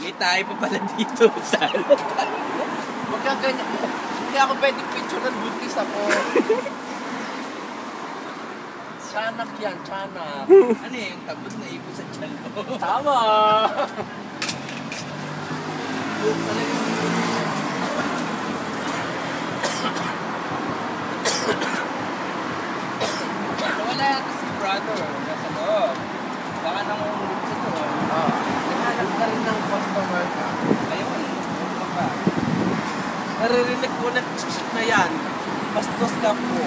May tayo pa pala dito. Salad. Huwag kang ganyan. Hindi ako pwede picture ng buntis ako. Tiyanak yan, tiyanak. Ano yung tabot na ipon sa tiyan mo? Tama! Wala yata si brother. Nasa loob. Baka nangungulog sa to. Naghanap na rin ng customer ka. Ayun. Ano pa? Naririnig ko na na yan. Bastos ka po.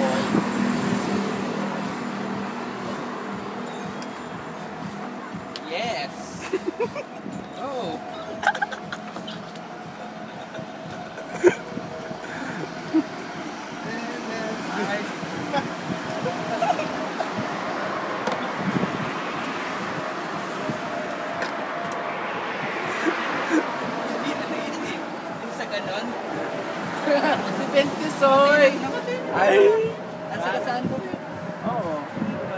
Yes. Oh. Si Bentisoy! Ay! Saan po? Oo.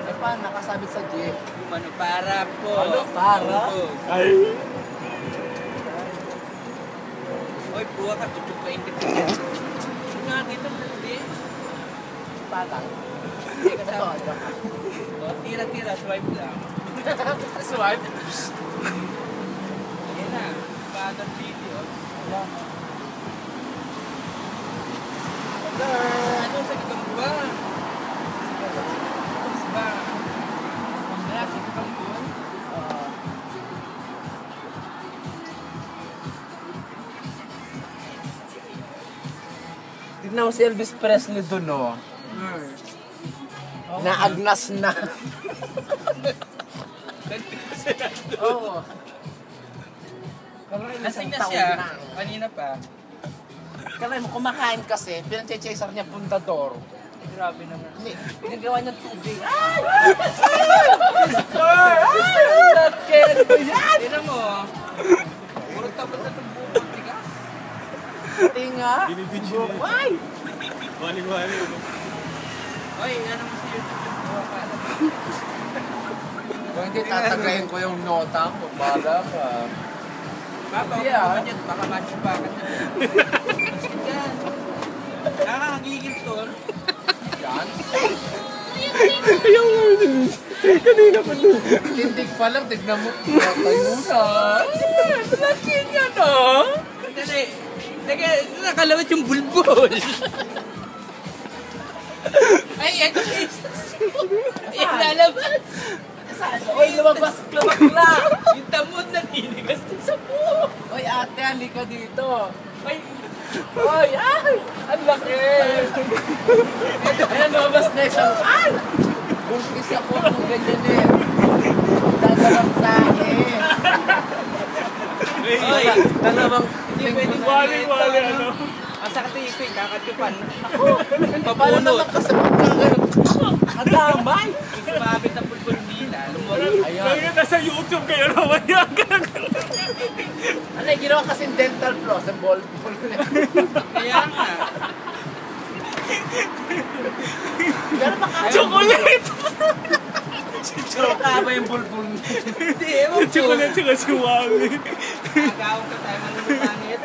Eh pa, nakasabit sa jeep. Ano para po? Ano para? Ay! Oy, buwa ka, tutupain ka. Nga dito, hindi. Patang. Hindi kasama. O, tira-tira, swipe lang. Swipe? Ayan na, father video. Ano sa Gagamba? Ba? Kaya sa Gagamba? Tignan mo si Elvis Presley dun, no? Naagnas na. Oo. Nasing na siya. Kanina pa. Kalay mo, kumakain kasi, pinag-chaser niya pundador. Grabe naman. Ginagawa niya tubig. Ay! Sister! Ay! Nakakit mo yan! Tira mo. Puro tapos na itong bukod, tigas. Tinga. Ay! Wali-wali. Oy, ano mo sa YouTube yung buha ka? Kung hindi, tatagayin ko yung nota ko. Bala ka. Papa, Hindi, ako naman yan. Baka matsubakan na. Yan. Nakakagigil to. Yan. Ayaw nga yun. Kanina pa doon. Tindig pa lang, tignan mo. Tayo na. Lakin yan, no? Dali. Nakalawat yung bulbol. Ay, ito is. Ay, lalabas. Oy, lumabas ka bakla. Yung tamod na tinigas sa buho. Oy, ate, halika dito. Ay, Oy, ay! Ang laki! Ayan, lumabas na isang, ay! Buntis ako kung ganyan eh. Dadalap sa akin. Oy, Dalawang hindi pwede Wali-wali, ano? Ang sakit yung ipin, kakatyupan. Paano Papunod. naman kasi pagkakaroon? Ang damay! Sumabit ang bulbul nila. Ayan. Kaya nasa YouTube kayo naman yan. Ano yung ginawa kasing dental floss? Ang ball. Kaya nga. Gano'n ba kaya? Chocolate! Kaya ba yung bulbul? Hindi, ewan ko. Chocolate saka si Wally. Nagawag ka tayo manununangit.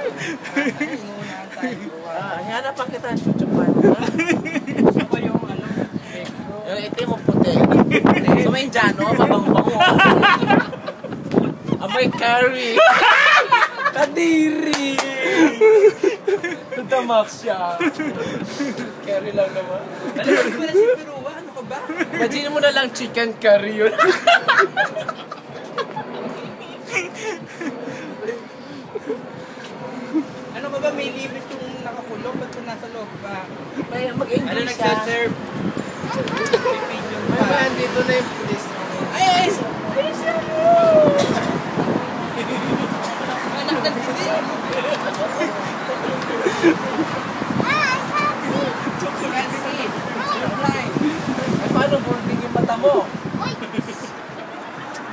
Inuunahan tayo. Hanapan kita ang chuchupan. Gusto ko yung ano, negro. Yung itim mo puti. So may Indiano, mabango-bango. Amoy curry. Kadiri! Tutamak siya. Curry lang naman. Alam mo na si Peruwa, ano ka ba? Imagine mo na lang chicken curry yun. Ano ka ba, may limit yung nakakulong? Ba't kung nasa loob pa? May Ano mag-English siya. nagsaserve? May pinion May pa. man, dito na yung police. Ay! Anak na dito. Fancy. Supply. Ay, paano boarding yung mata mo?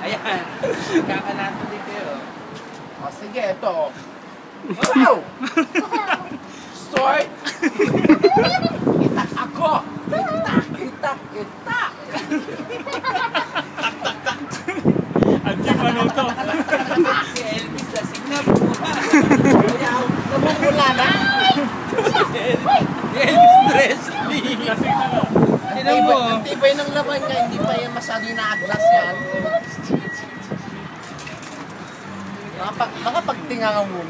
Ayan. Kakanato dito yun. O, sige, ito. Wow! Sword! Itak ako! Itak! At yung ano to. Si Elvis na signap. Elvis Presley. Tinan mo. Ang tibay ng laman niya, hindi pa yan masyado na-adjust yan. Mga pagtinga mo.